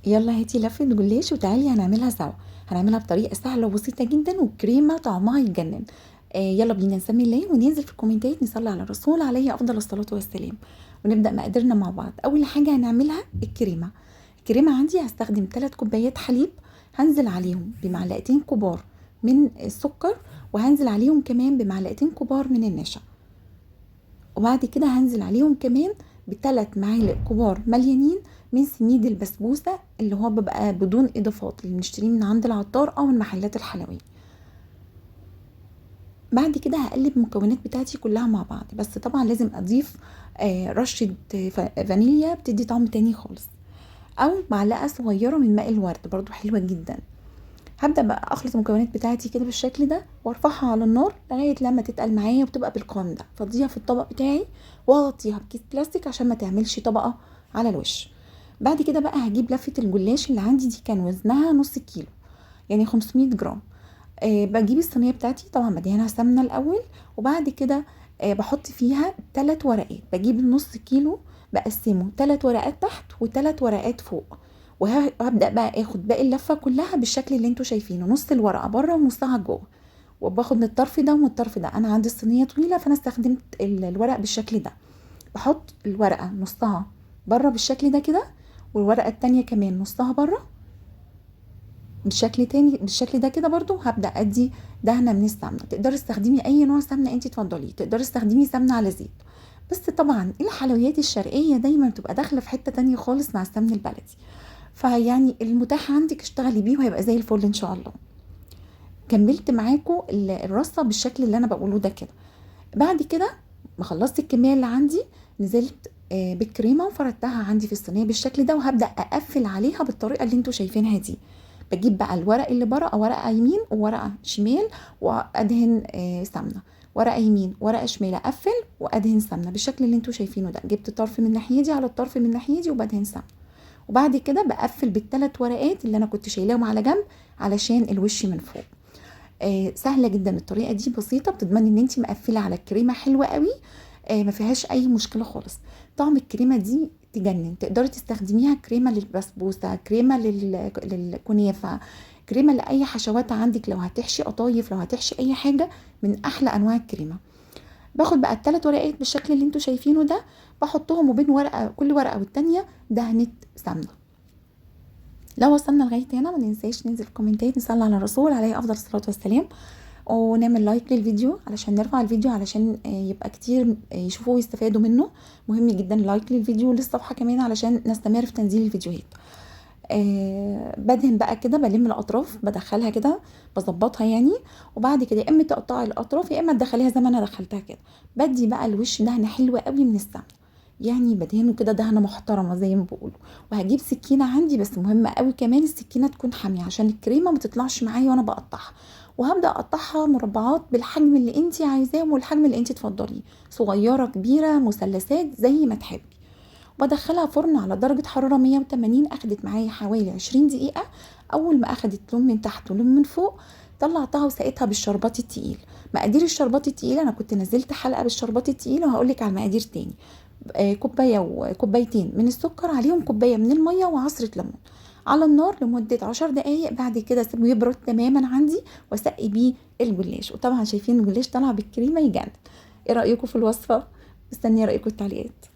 يلا هاتي لفة جلاش وتعالي هنعملها سوا. هنعملها بطريقة سهلة وبسيطة جدا وكريمة طعمها يتجنن. يلا بينا نسمي الله وننزل في الكومنتات نصلي على الرسول عليه افضل الصلاة والسلام، ونبدأ مقاديرنا مع بعض. اول حاجة هنعملها الكريمة عندي هستخدم 3 كوبايات حليب، هنزل عليهم بمعلقتين كبار من السكر، وهنزل عليهم كمان بمعلقتين كبار من النشا، وبعد كده هنزل عليهم كمان ب3 معالق كبار مليانين من سميد البسبوسة اللي هو بيبقى بدون اضافات، اللي بنشتريه من عند العطار او من محلات الحلويات. بعد كده هقلب المكونات بتاعتي كلها مع بعض، بس طبعا لازم اضيف رشة فانيليا بتدي طعم تاني خالص، او معلقة صغيرة من ماء الورد برضو حلوة جدا. هبدأ بقى اخلط المكونات بتاعتي كده بالشكل ده وارفعها على النار لغاية لما تتقل معايا وتبقى بالقوام ده، فاضيها في الطبق بتاعي واغطيها بكيس بلاستيك عشان ما تعملش طبقة على الوش. بعد كده بقى هجيب لفة الجلاش اللي عندي دي كان وزنها نص كيلو، يعني 500 جرام. بجيب الصينية بتاعتي طبعا بدهنها سمنة الاول، وبعد كده بحط فيها 3 ورقات، بجيب النص كيلو بقسمه 3 ورقات تحت و3 ورقات فوق، وهبدأ بقى اخد باقي اللفة كلها بالشكل اللي انتوا شايفينه، نص الورقة بره ونصها جوه، وباخد من الطرف ده ومن الطرف ده. انا عندي الصينية طويلة فانا استخدمت الورق بالشكل ده. بحط الورقة نصها بره بالشكل ده كده، والورقة التانية كمان نصها بره بالشكل تاني بالشكل ده كده. برضو هبدأ ادي دهنة من السمنة، تقدري تستخدمي اي نوع سمنة انت تفضليه، تقدري تستخدمي سمنة على زيت، بس طبعا الحلويات الشرقية دايما بتبقى داخلة في حتة تانية خالص مع السمن البلدي، فيعني المتاح عندك اشتغلي بيه وهيبقى زي الفل ان شاء الله. كملت معاكم الرصة بالشكل اللي انا بقوله ده كده. بعد كده ما خلصت الكمية اللي عندي، نزلت بالكريمة وفردتها عندي في الصينية بالشكل ده، وهبدأ اقفل عليها بالطريقة اللي انتوا شايفينها دي. بجيب بقى الورق اللي بره، ورقة يمين وورقة شمال، وادهن سمنة، ورقة يمين ورقة شمال، اقفل وادهن سمنة بالشكل اللي انتوا شايفينه ده. جبت طرف من الناحية دي على الطرف من الناحية دي وبدهن سمنة، وبعد كده بقفل بالثلاث ورقات اللي انا كنت شايلاهم على جنب علشان الوش من فوق. سهله جدا الطريقه دي، بسيطه، بتضمني ان انت مقفله على الكريمه حلوه قوي. ما فيهاش اي مشكله خالص. طعم الكريمه دي تجنن، تقدري تستخدميها كريمه للبسبوسه، كريمه للكنافه، كريمه لاي حشوات عندك، لو هتحشي قطايف، لو هتحشي اي حاجه، من احلى انواع الكريمه. باخد بقى الثلاث ورقات بالشكل اللي انتوا شايفينه ده، بحطهم وبين ورقه، كل ورقه والتانيه دهنه سمنه. لو وصلنا لغايه هنا ما ننساش ننزل في الكومنتات نصلي على الرسول عليه افضل الصلاه والسلام، ونعمل لايك للفيديو علشان نرفع الفيديو، علشان يبقى كتير يشوفوه ويستفادوا منه. مهم جدا لايك للفيديو وللصفحه كمان علشان نستمر في تنزيل الفيديوهات. بدهن بقى كده، بلم الاطراف بدخلها كده، بظبطها يعني، وبعد كده يا اما تقطعي الاطراف يا اما تدخليها زي ما انا دخلتها كده. بدي بقى الوش دهنه حلوه قوي من السمنه، يعني بدهنه كده دهنه محترمه زي ما بقولوا. وهجيب سكينه عندي، بس مهمه قوي كمان السكينه تكون حاميه عشان الكريمه ما تطلعش معايا وانا بقطعها. وهبدا اقطعها مربعات بالحجم اللي انت عايزاه والحجم اللي انت تفضليه، صغيره كبيره مثلثات زي ما تحبي. وبدخلها فرن على درجة حرارة 180، اخدت معايا حوالي 20 دقيقة. اول ما اخدت لون من تحت ولون من فوق طلعتها وسقيتها بالشربات التقيل. مقادير الشربات التقيل انا كنت نزلت حلقة بالشربات التقيل وهقولك على المقادير تاني. كوباية وكوبايتين من السكر، عليهم كوباية من المية وعصرة ليمون، على النار لمدة 10 دقايق. بعد كده اسيبه يبرد تماما عندي واسقي بيه الجلاش. وطبعا شايفين الجلاش طالع بالكريمة يجنن. ايه رأيكم في الوصفة؟ مستنية رأيكم التعليقات.